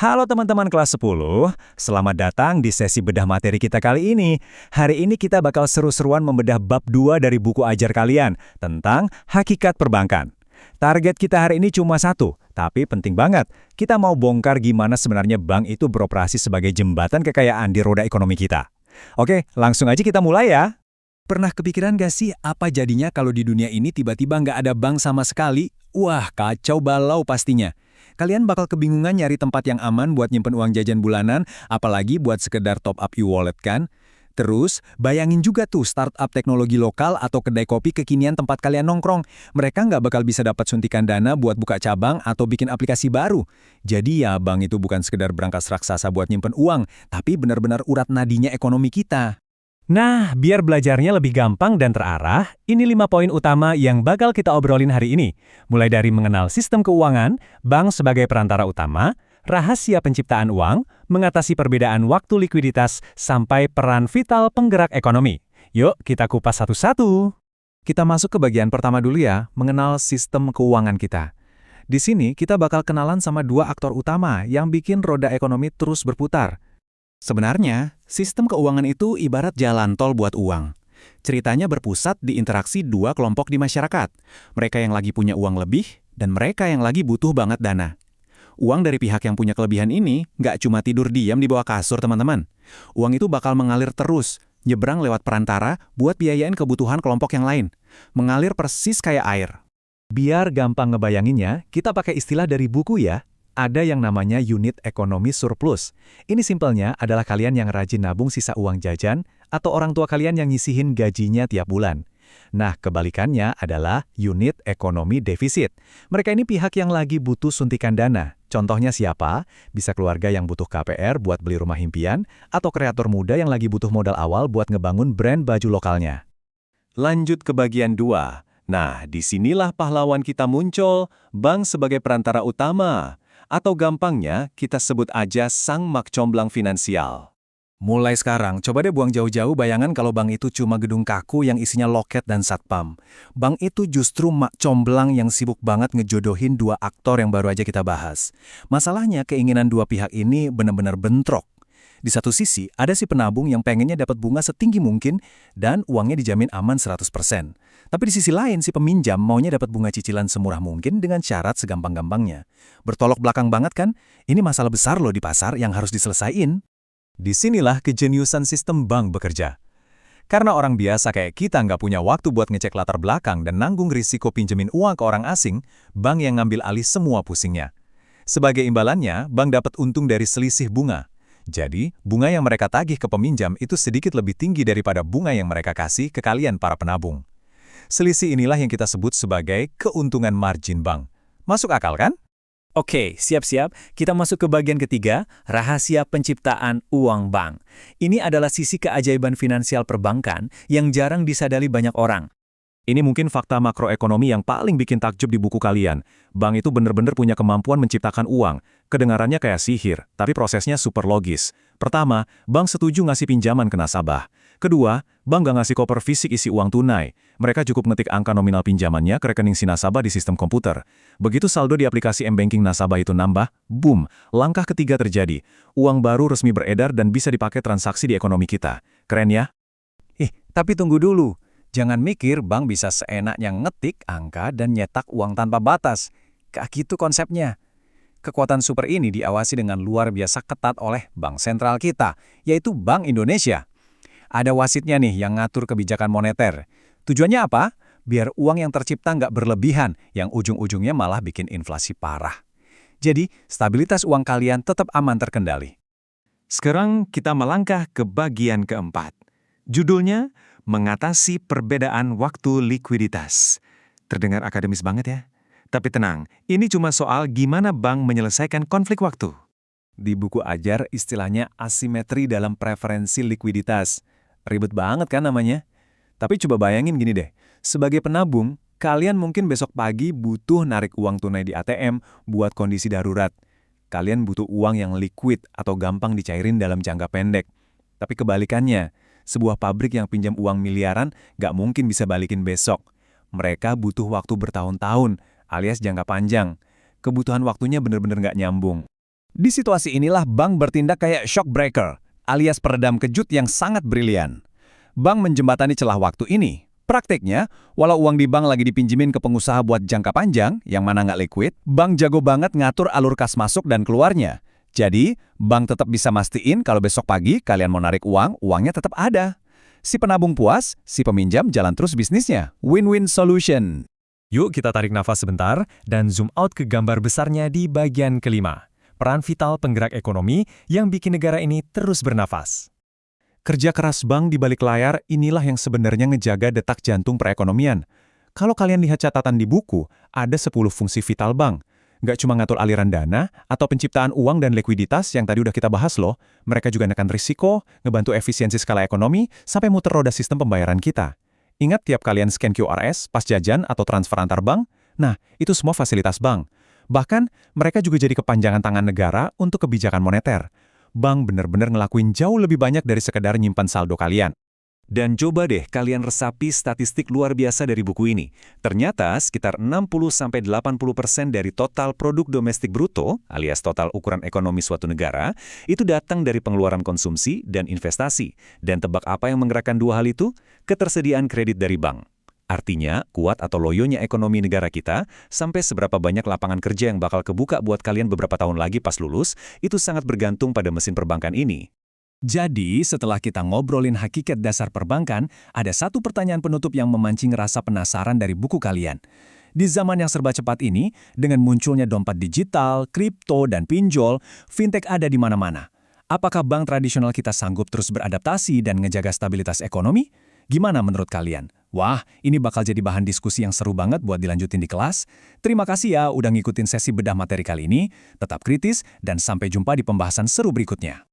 Halo teman-teman kelas 10, selamat datang di sesi bedah materi kita kali ini. Hari ini kita bakal seru-seruan membedah bab 2 dari buku ajar kalian tentang hakikat perbankan. Target kita hari ini cuma satu, tapi penting banget. Kita mau bongkar gimana sebenarnya bank itu beroperasi sebagai jembatan kekayaan di roda ekonomi kita. Oke, langsung aja kita mulai ya. Pernah kepikiran gak sih apa jadinya kalau di dunia ini tiba-tiba nggak ada bank sama sekali? Wah, kacau balau pastinya. Kalian bakal kebingungan nyari tempat yang aman buat nyimpen uang jajan bulanan, apalagi buat sekedar top up e-wallet kan? Terus, bayangin juga tuh startup teknologi lokal atau kedai kopi kekinian tempat kalian nongkrong. Mereka nggak bakal bisa dapat suntikan dana buat buka cabang atau bikin aplikasi baru. Jadi ya, bank itu bukan sekedar berangkas raksasa buat nyimpen uang, tapi benar-benar urat nadinya ekonomi kita. Nah, biar belajarnya lebih gampang dan terarah, ini 5 poin utama yang bakal kita obrolin hari ini. Mulai dari mengenal sistem keuangan, bank sebagai perantara utama, rahasia penciptaan uang, mengatasi perbedaan waktu likuiditas, sampai peran vital penggerak ekonomi. Yuk, kita kupas satu-satu. Kita masuk ke bagian pertama dulu ya, mengenal sistem keuangan kita. Di sini, kita bakal kenalan sama dua aktor utama yang bikin roda ekonomi terus berputar. Sebenarnya, sistem keuangan itu ibarat jalan tol buat uang. Ceritanya berpusat di interaksi dua kelompok di masyarakat. Mereka yang lagi punya uang lebih, dan mereka yang lagi butuh banget dana. Uang dari pihak yang punya kelebihan ini nggak cuma tidur diam di bawah kasur, teman-teman. Uang itu bakal mengalir terus, nyebrang lewat perantara buat biayain kebutuhan kelompok yang lain. Mengalir persis kayak air. Biar gampang ngebayanginnya, kita pakai istilah dari buku ya. Ada yang namanya unit ekonomi surplus. Ini simpelnya adalah kalian yang rajin nabung sisa uang jajan atau orang tua kalian yang nyisihin gajinya tiap bulan. Nah, kebalikannya adalah unit ekonomi defisit. Mereka ini pihak yang lagi butuh suntikan dana. Contohnya siapa? Bisa keluarga yang butuh KPR buat beli rumah impian, atau kreator muda yang lagi butuh modal awal buat ngebangun brand baju lokalnya. Lanjut ke bagian 2. Nah, disinilah pahlawan kita muncul, bank sebagai perantara utama. Atau gampangnya, kita sebut aja sang mak comblang finansial. Mulai sekarang, coba deh buang jauh-jauh bayangan kalau bank itu cuma gedung kaku yang isinya loket dan satpam. Bank itu justru mak comblang yang sibuk banget ngejodohin dua aktor yang baru aja kita bahas. Masalahnya, keinginan dua pihak ini benar-benar bentrok. Di satu sisi, ada si penabung yang pengennya dapat bunga setinggi mungkin dan uangnya dijamin aman 100%. Tapi di sisi lain, si peminjam maunya dapat bunga cicilan semurah mungkin dengan syarat segampang-gampangnya. Bertolak belakang banget kan? Ini masalah besar loh di pasar yang harus diselesaiin. Disinilah kejeniusan sistem bank bekerja. Karena orang biasa kayak kita nggak punya waktu buat ngecek latar belakang dan nanggung risiko pinjemin uang ke orang asing, bank yang ngambil alih semua pusingnya. Sebagai imbalannya, bank dapat untung dari selisih bunga. Jadi, bunga yang mereka tagih ke peminjam itu sedikit lebih tinggi daripada bunga yang mereka kasih ke kalian para penabung. Selisih inilah yang kita sebut sebagai keuntungan margin bank. Masuk akal kan? Oke, siap-siap. Kita masuk ke bagian ketiga, rahasia penciptaan uang bank. Ini adalah sisi keajaiban finansial perbankan yang jarang disadari banyak orang. Ini mungkin fakta makroekonomi yang paling bikin takjub di buku kalian. Bank itu benar-benar punya kemampuan menciptakan uang. Kedengarannya kayak sihir, tapi prosesnya super logis. Pertama, bank setuju ngasih pinjaman ke nasabah. Kedua, bank nggak ngasih koper fisik isi uang tunai. Mereka cukup ngetik angka nominal pinjamannya ke rekening si nasabah di sistem komputer. Begitu saldo di aplikasi m-banking nasabah itu nambah, boom, langkah ketiga terjadi. Uang baru resmi beredar dan bisa dipakai transaksi di ekonomi kita. Keren ya? Tapi tunggu dulu. Jangan mikir bank bisa seenaknya ngetik angka dan nyetak uang tanpa batas. Kayak gitu konsepnya. Kekuatan super ini diawasi dengan luar biasa ketat oleh bank sentral kita, yaitu Bank Indonesia. Ada wasitnya nih yang ngatur kebijakan moneter. Tujuannya apa? Biar uang yang tercipta nggak berlebihan, yang ujung-ujungnya malah bikin inflasi parah. Jadi, stabilitas uang kalian tetap aman terkendali. Sekarang kita melangkah ke bagian keempat. Judulnya, mengatasi perbedaan waktu likuiditas. Terdengar akademis banget ya? Tapi tenang, ini cuma soal gimana bank menyelesaikan konflik waktu. Di buku ajar istilahnya asimetri dalam preferensi likuiditas. Ribet banget kan namanya? Tapi coba bayangin gini deh, sebagai penabung, kalian mungkin besok pagi butuh narik uang tunai di ATM buat kondisi darurat. Kalian butuh uang yang liquid atau gampang dicairin dalam jangka pendek. Tapi kebalikannya, sebuah pabrik yang pinjam uang miliaran nggak mungkin bisa balikin besok. Mereka butuh waktu bertahun-tahun, alias jangka panjang. Kebutuhan waktunya benar-benar nggak nyambung. Di situasi inilah bank bertindak kayak shock breaker, alias peredam kejut yang sangat brilian. Bank menjembatani celah waktu ini. Prakteknya, walau uang di bank lagi dipinjemin ke pengusaha buat jangka panjang, yang mana nggak liquid, bank jago banget ngatur alur kas masuk dan keluarnya. Jadi, bank tetap bisa mastiin kalau besok pagi kalian mau narik uang, uangnya tetap ada. Si penabung puas, si peminjam jalan terus bisnisnya. Win-win solution. Yuk kita tarik nafas sebentar dan zoom out ke gambar besarnya di bagian kelima. Peran vital penggerak ekonomi yang bikin negara ini terus bernafas. Kerja keras bank di balik layar inilah yang sebenarnya ngejaga detak jantung perekonomian. Kalau kalian lihat catatan di buku, ada 10 fungsi vital bank. Nggak cuma ngatur aliran dana atau penciptaan uang dan likuiditas yang tadi udah kita bahas loh. Mereka juga nekan risiko, ngebantu efisiensi skala ekonomi, sampai muter roda sistem pembayaran kita. Ingat tiap kalian scan QRS, pas jajan atau transfer antar bank? Nah, itu semua fasilitas bank. Bahkan, mereka juga jadi kepanjangan tangan negara untuk kebijakan moneter. Bank benar-benar ngelakuin jauh lebih banyak dari sekedar nyimpan saldo kalian. Dan coba deh kalian resapi statistik luar biasa dari buku ini. Ternyata sekitar 60-80% dari total produk domestik bruto, alias total ukuran ekonomi suatu negara, itu datang dari pengeluaran konsumsi dan investasi. Dan tebak apa yang menggerakkan dua hal itu? Ketersediaan kredit dari bank. Artinya, kuat atau loyonya ekonomi negara kita, sampai seberapa banyak lapangan kerja yang bakal kebuka buat kalian beberapa tahun lagi pas lulus, itu sangat bergantung pada mesin perbankan ini. Jadi, setelah kita ngobrolin hakikat dasar perbankan, ada satu pertanyaan penutup yang memancing rasa penasaran dari buku kalian. Di zaman yang serba cepat ini, dengan munculnya dompet digital, kripto, dan pinjol, fintech ada di mana-mana. Apakah bank tradisional kita sanggup terus beradaptasi dan ngejaga stabilitas ekonomi? Gimana menurut kalian? Wah, ini bakal jadi bahan diskusi yang seru banget buat dilanjutin di kelas. Terima kasih ya udah ngikutin sesi bedah materi kali ini. Tetap kritis, dan sampai jumpa di pembahasan seru berikutnya.